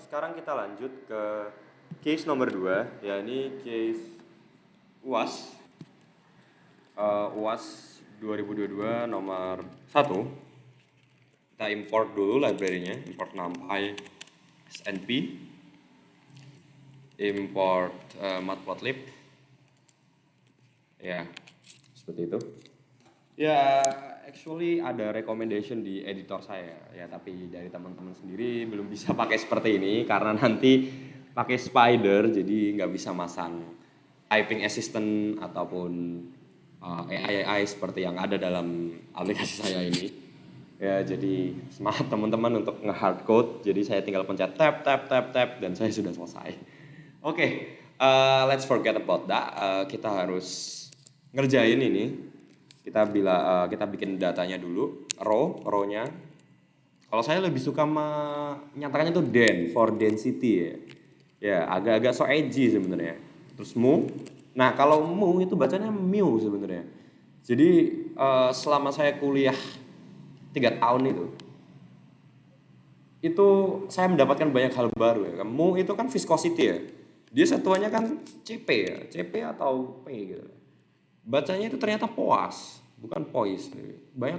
Sekarang kita lanjut ke case nomor 2, yakni case UAS. UAS 2022 nomor 1. Kita import dulu library-nya, import numpy snp, import matplotlib. Ya, seperti itu. Ya, actually ada recommendation di editor saya ya, tapi dari teman-teman sendiri belum bisa pakai seperti ini karena nanti pakai Spider, jadi nggak bisa masang typing assistant ataupun AI seperti yang ada dalam aplikasi saya ini. Ya, jadi semangat teman-teman untuk nge-hard code. Jadi saya tinggal pencet tab dan saya sudah selesai. Let's forget about that. Kita harus ngerjain ini. Kita bikin datanya dulu, row-nya. Kalau saya lebih suka menyatakannya itu for density ya. Ya, agak-agak so edgy sebenarnya. Terus mu. Nah, kalau mu itu bacanya mu sebenarnya. Jadi selama saya kuliah 3 tahun itu saya mendapatkan banyak hal baru ya. Mu itu kan viscosity ya. Dia satuannya kan CP ya, CP atau P gitu. Bacanya itu ternyata poas, bukan pois.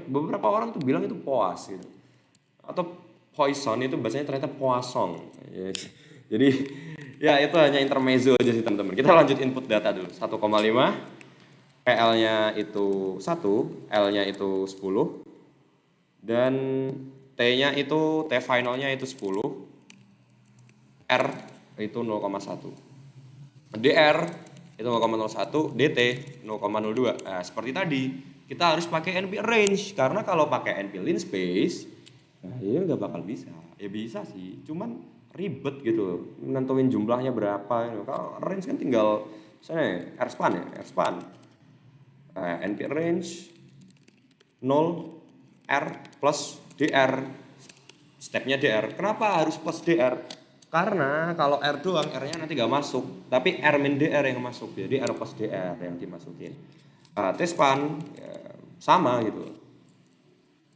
Beberapa orang tuh bilang itu poas gitu. Atau poison itu bacanya ternyata poisson. Jadi ya itu hanya intermezzo aja sih teman-teman. Kita lanjut input data dulu. 1,5, PL-nya itu 1, L-nya itu 10, dan T-nya itu, T finalnya itu 10, R itu 0,1, DR itu 0,01, DT 0,02. Nah, seperti tadi, kita harus pakai NP range karena kalau pakai NP linspace, nah ini nggak bakal bisa. Ya bisa sih, cuman ribet gitu, nentuin jumlahnya berapa. Kalau range kan tinggal misalnya rspan ya, rspan. NP range 0 R plus DR. Stepnya DR. Kenapa harus plus DR? Karena kalau R doang, R-nya nanti gak masuk. Tapi R min DR yang masuk. Jadi R plus DR yang dimasukin. T-span ya, sama gitu.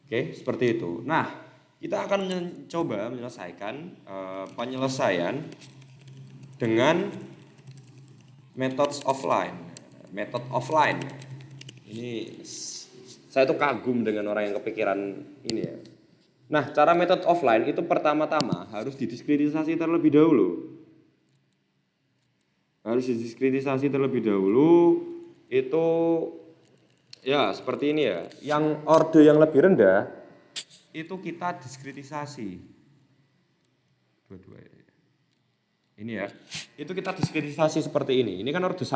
Oke, seperti itu. Nah, kita akan mencoba menyelesaikan penyelesaian dengan methods offline. Method offline. Ini saya tuh kagum dengan orang yang kepikiran ini ya. Nah, cara metode offline itu pertama-tama harus didiskritisasi terlebih dahulu. Itu ya seperti ini ya. Yang orde yang lebih rendah itu kita diskritisasi. Dua-dua ya. Ini ya. Itu kita diskritisasi seperti ini. Ini kan orde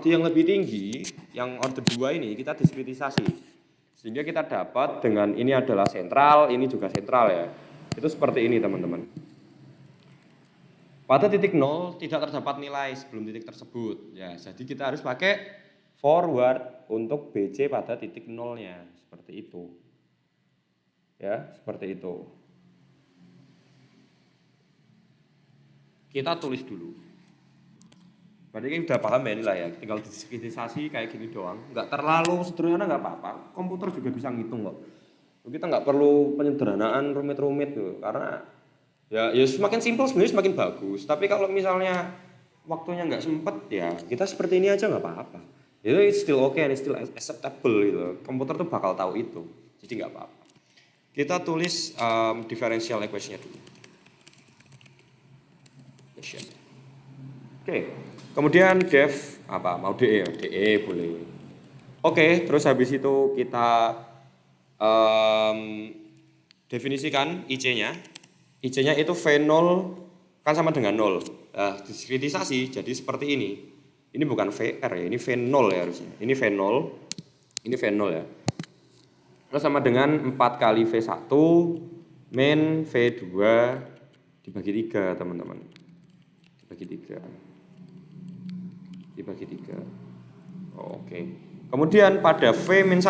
yang lebih tinggi, yang orde 2 ini kita diskritisasi. Sehingga kita dapat dengan ini adalah sentral, ini juga sentral ya. Itu seperti ini teman-teman. Pada titik 0 tidak terdapat nilai sebelum titik tersebut. Ya, jadi kita harus pakai forward untuk BC pada titik 0-nya. Seperti itu. Ya, seperti itu. Kita tulis dulu. Berarti kan udah paham ya inilah ya, tinggal diskritisasi kayak gini doang. Nggak terlalu sederhana nggak apa-apa, komputer juga bisa ngitung kok. Kita nggak perlu penyederhanaan rumit-rumit tuh, karena ya semakin simpel sebenarnya semakin bagus. Tapi kalau misalnya waktunya nggak sempet ya kita seperti ini aja nggak apa-apa. Itu still okay and still acceptable gitu. Komputer tuh bakal tahu itu, jadi nggak apa-apa. Kita tulis differential equation-nya dulu. Oke. Kemudian def apa? Mau DE ya? DE boleh. Oke, terus habis itu kita definisikan IC-nya. IC-nya itu V0 kan sama dengan 0. Nah, diskritisasi jadi seperti ini. Ini bukan VR ya, ini V0 ya harusnya. Ini V0. Ini V0 ya. Terus sama dengan 4 kali V1 min V2 dibagi 3, teman-teman. Dibagi 3. Oke. Kemudian pada V-1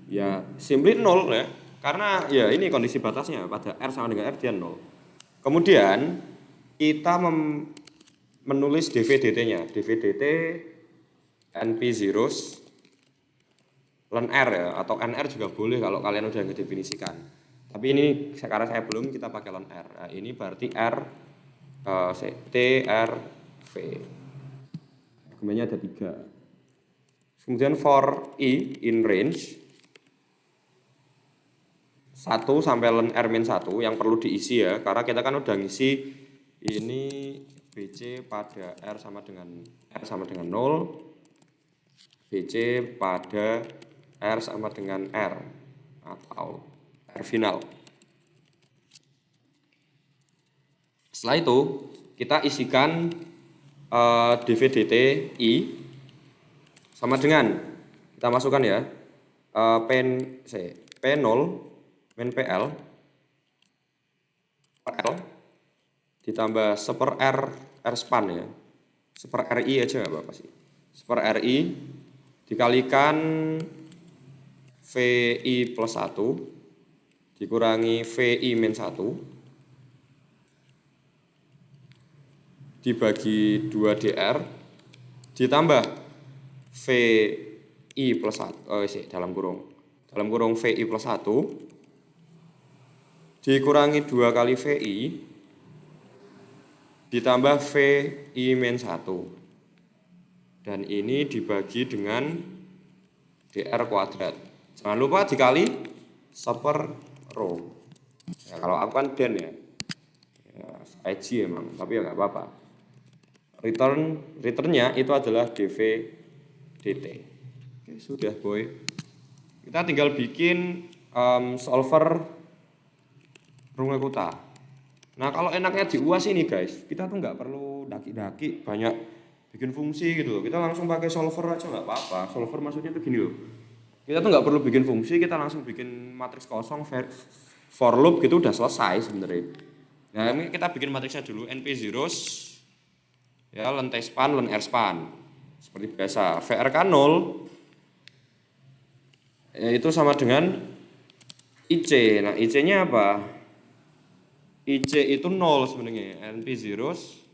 ya simply 0 ya. Karena ya ini kondisi batasnya pada R sama dengan R dia 0. Kemudian kita menulis dvdt-nya. Dvdt np zeros ln R ya, atau nr juga boleh kalau kalian udah ngedefinisikan. Tapi ini sekarang saya belum, kita pakai ln R. Nah, ini berarti R T R V. Argumennya ada 3. Kemudian for I in range 1 sampai ln R-1 yang perlu diisi ya, karena kita kan udah ngisi ini BC pada R sama dengan 0, BC pada R sama dengan R atau R final. Setelah itu kita isikan dv/dt I sama dengan, kita masukkan ya, P0 min PL per L ditambah seper R span ya, seper RI aja nggak apa-apa sih, seper RI dikalikan VI plus 1 dikurangi VI min 1 dibagi 2 DR ditambah VI plus 1 dalam kurung VI plus 1 dikurangi 2 kali VI ditambah VI min 1 dan ini dibagi dengan DR kuadrat. Jangan lupa dikali seper rho. Ya, kalau aku kan den ya, IG emang, tapi ya nggak apa-apa. Returnnya itu adalah dv dt. Oke, sudah boy. Kita tinggal bikin solver Runge-Kutta. Nah kalau enaknya di UAS ini guys, kita tuh nggak perlu daki-daki banyak bikin fungsi gitu loh. Kita langsung pakai solver aja nggak apa-apa. Solver maksudnya tuh gini loh. Kita tuh nggak perlu bikin fungsi, kita langsung bikin matriks kosong for loop gitu udah selesai sebenarnya. Nah ini kita bikin matriksnya dulu, np zeros ya, len t span, len r span seperti biasa. vrk 0 yaitu sama dengan ic. Nah ic nya apa? ic itu 0 sebenarnya, np zeros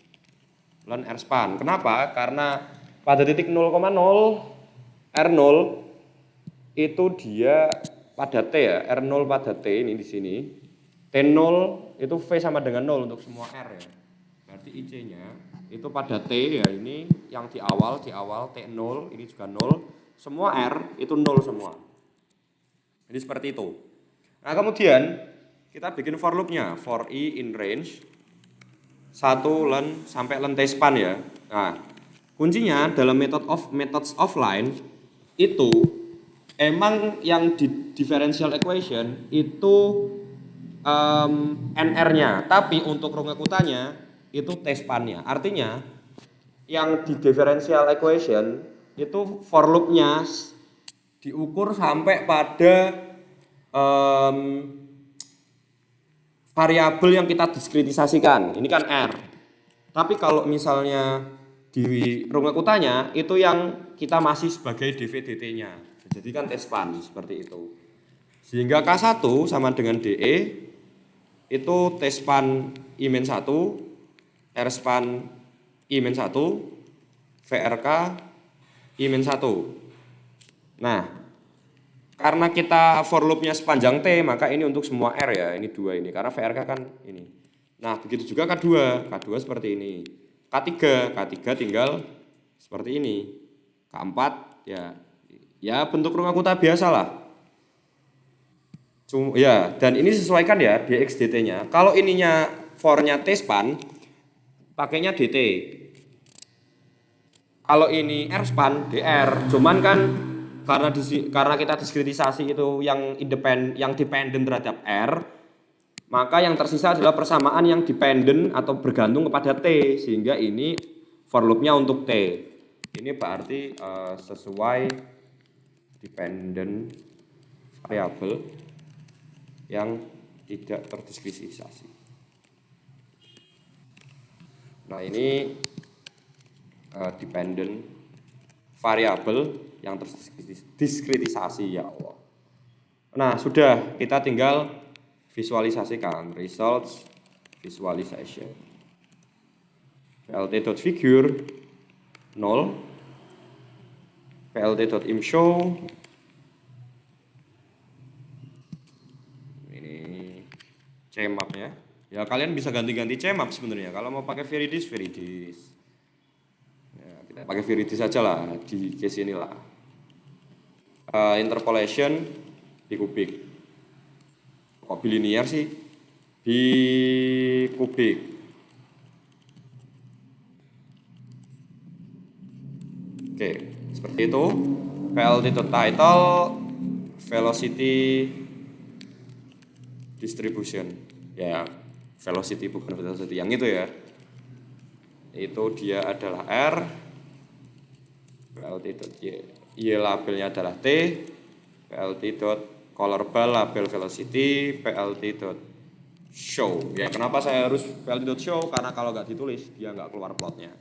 len r span. Kenapa? Karena pada titik 0,0 r0 itu dia pada T ya, R0 pada T ini di sini. T0 itu V sama dengan 0 untuk semua R ya. Berarti IC-nya itu pada T ya, ini yang di awal T0, ini juga 0. Semua R itu 0 semua. Jadi seperti itu. Nah, kemudian kita bikin for loop-nya, for I in range 1 len sampai len T span ya. Nah, kuncinya dalam methods offline itu emang yang di differential equation itu NR-nya, tapi untuk Runge-Kuttanya itu T-span-nya. Artinya yang di differential equation itu for loop-nya diukur sampai pada variabel yang kita diskretisasikan. Ini kan R. Tapi kalau misalnya di Runge-Kuttanya itu yang kita masih sebagai dv/dt-nya. Jadi kan T-span seperti itu. Sehingga K1 sama dengan DE itu T-span I-1, R-span I-1, VRK I-1. Nah, karena kita for loop-nya sepanjang T, maka ini untuk semua R ya, ini 2 ini. Karena VRK kan ini. Nah, begitu juga K2. K2 seperti ini. K3 tinggal seperti ini. K4 ya bentuk Runge-Kutta biasa lah. Ya, dan ini sesuaikan ya dx dt-nya. Kalau ininya for-nya T-span, pakainya dt. Kalau ini R-span, dr. Cuman kan karena kita diskretisasi itu yang dependen terhadap R, maka yang tersisa adalah persamaan yang dependen atau bergantung kepada T, sehingga ini for loop-nya untuk T. Ini berarti sesuai dependent variable yang tidak terdiskretisasi. Nah ini dependent variable yang terdiskretisasi ya Allah. Nah sudah, kita tinggal visualisasikan results visualization. plt.figure 0, plt.imshow ini Cmap-nya. Ya kalian bisa ganti-ganti cmap sebenarnya. Kalau mau pakai Viridis, Viridis. Ya, kita pakai Viridis saja lah di case ini lah. Interpolation di kubik. Kok bilinear sih? Di kubik. Oke, seperti itu. PLT to title, velocity distribution. Ya, velocity bukan velocity yang itu ya. Itu dia adalah R. PLT dot Y labelnya adalah T. PLT dot color bar label velocity. PLT dot show. Ya, kenapa saya harus PLT dot show? Karena kalau nggak ditulis dia nggak keluar plotnya.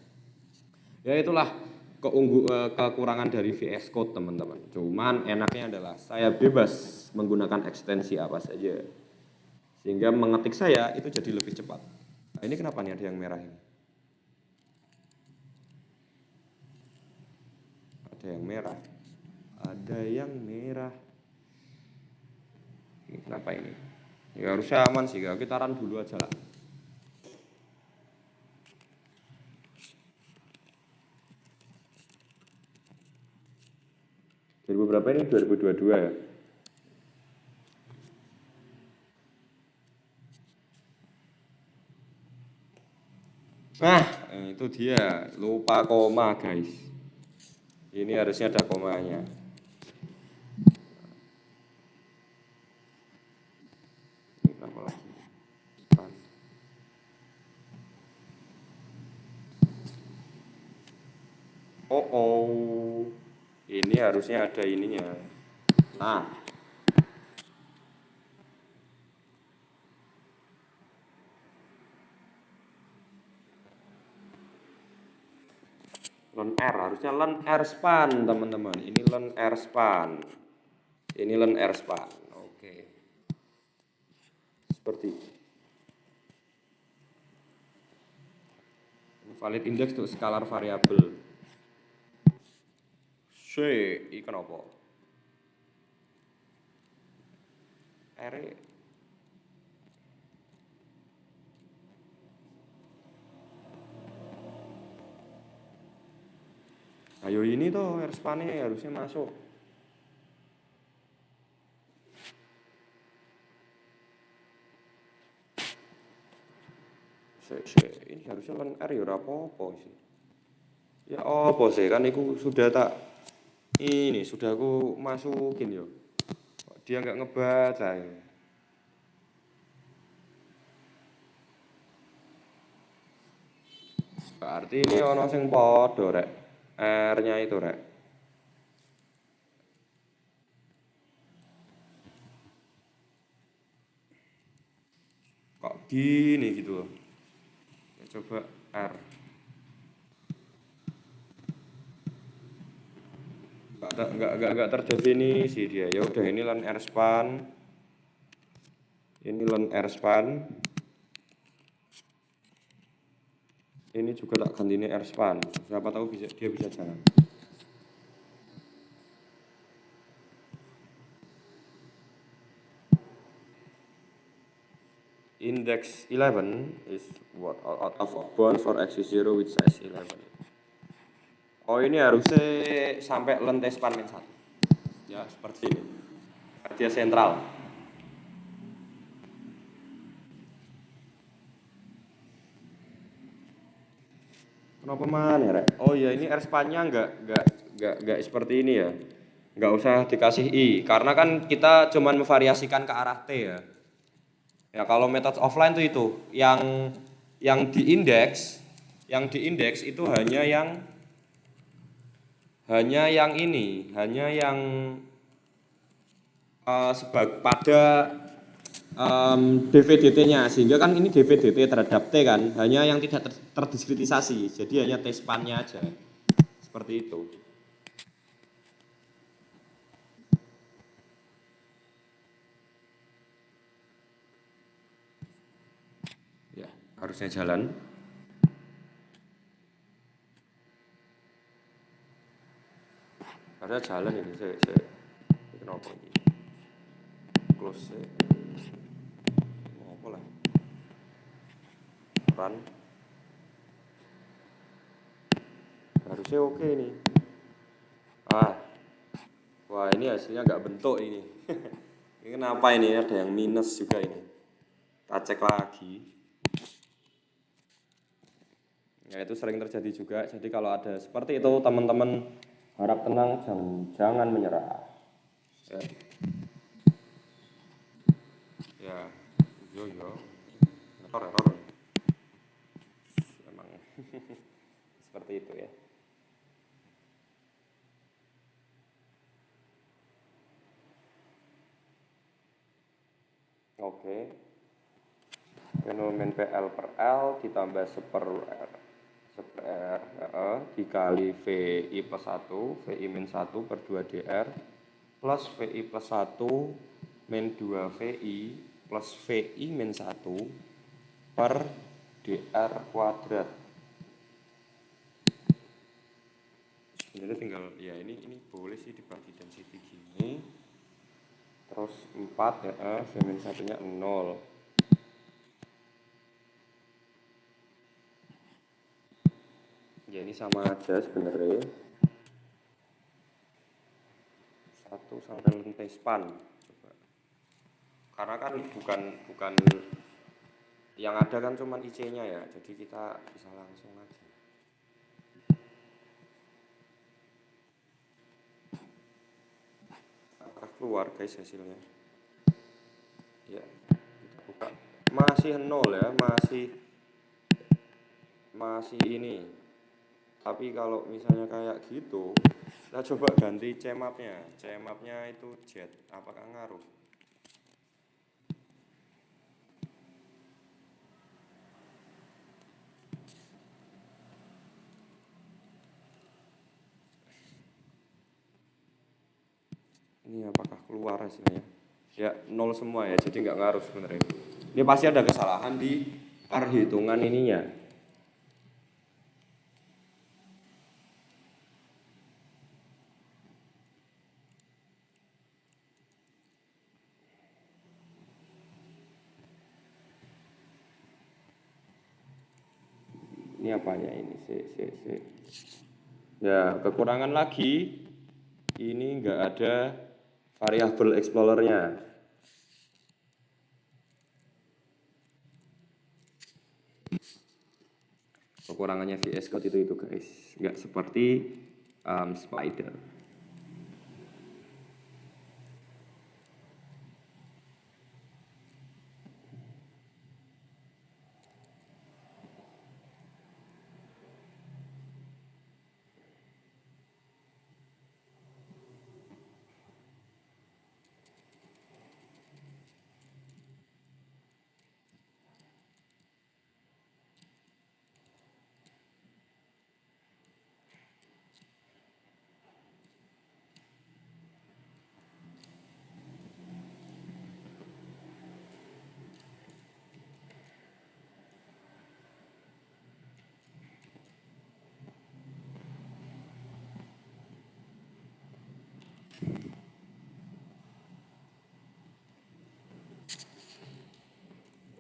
Ya itulah kekurangan dari VS Code teman-teman. Cuman enaknya adalah saya bebas menggunakan ekstensi apa saja, sehingga mengetik saya itu jadi lebih cepat. Nah, ini kenapa nih ada yang merah ini? Ada yang merah. Ada yang merah. Ini kenapa ini? Ya harusnya aman sih, kita run dulu aja lah. Berapa ini? 2022 ya? Nah, itu dia. Lupa koma, guys. Ini harusnya ada komanya. Ini kenapa lagi? Oh. Ini harusnya ada ininya. Nah. Learn R, harusnya learn R span teman-teman. Ini learn R span. Ini learn R span. Oke. Seperti valid index untuk scalar variabel. C, ikan apa? R. Ayo ini tuh R span-nya harusnya masuk. Ini harusnya learn R ya apa sih? Ya apa sih kan itu sudah tak ini sudah aku masukin yo. Dia nggak ngebaca ya. Berarti ini ono sing podo rek. R-nya itu rek. Kok gini gitu loh. Coba R. Enggak terdefinisi dia. Ya udah ini learn R span. Ini learn R span. Ini juga tak ganti ini R span. Siapa tahu dia bisa jalan. Index 11 is what out of bound for x is 0 with size 11. Oh ini harusnya sampai lente span min 1. Ya seperti ini. Dia sentral. Kenapa mana rek? Oh ya ini R span-nya enggak seperti ini ya. Enggak usah dikasih I karena kan kita cuman memvariasikan ke arah T ya. Ya kalau metode offline tuh itu yang diindeks itu hanya yang ini, hanya yang pada DVDT-nya, sehingga kan ini DVDT terhadap T kan, hanya yang tidak terdiskritisasi, jadi hanya T span-nya aja, seperti itu. Ya, harusnya jalan. Harusnya jalan ini, saya kenapa ini? Close. Apa lah? run. Harusnya oke nih. Wah ini hasilnya nggak bentuk ini. Ini kenapa ini, ada yang minus juga ini. Kita cek lagi. Ya itu sering terjadi juga. Jadi kalau ada seperti itu teman-teman harap tenang, jangan menyerah. Ya, yo, error. Emang seperti itu ya. Oke. Fenomen PL per L ditambah seper R dikali VI plus 1, VI min 1 per 2 DR plus VI plus 1 min 2 VI plus VI min 1 per DR kuadrat. Sebenarnya tinggal, ya ini boleh sih dibagi density gini. Terus 4 ya, V min 1-nya 0. Ya ini sama aja sebenarnya. 1 sampai lantai span. Coba. Karena kan bukan yang ada kan cuma IC-nya ya. Jadi kita bisa langsung aja. Apakah keluar guys hasilnya? Ya, kita buka. Masih 0 ya, masih ini. Tapi kalau misalnya kayak gitu, kita coba ganti CMAP-nya. CMAP-nya itu jet, apakah ngaruh? Ini apakah keluar hasilnya? Ya 0 semua ya, jadi nggak ngaruh sebenarnya. Ini pasti ada kesalahan di perhitungan ininya. Ini apanya ini? Ya, kekurangan lagi. Ini nggak ada variabel explorernya. Kekurangannya VS Code itu guys, nggak seperti Spider.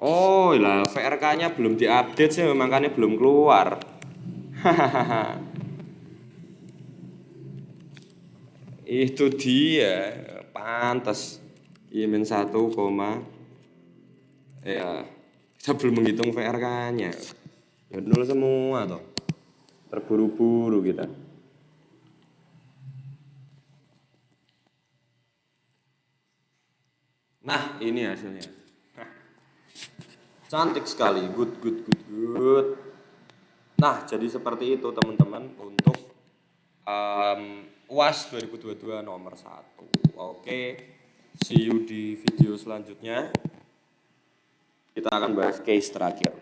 Oh lah, VRK-nya belum diupdate sih, makanya belum keluar. Itu dia, pantas. I-1, ya, kita belum menghitung VRK-nya. Ya nol semua toh. Terburu-buru kita. Nah, ini hasilnya. Cantik sekali, good. Nah, jadi seperti itu teman-teman untuk UAS 2022 nomor 1. Oke, see you di video selanjutnya. Kita akan bahas case terakhir.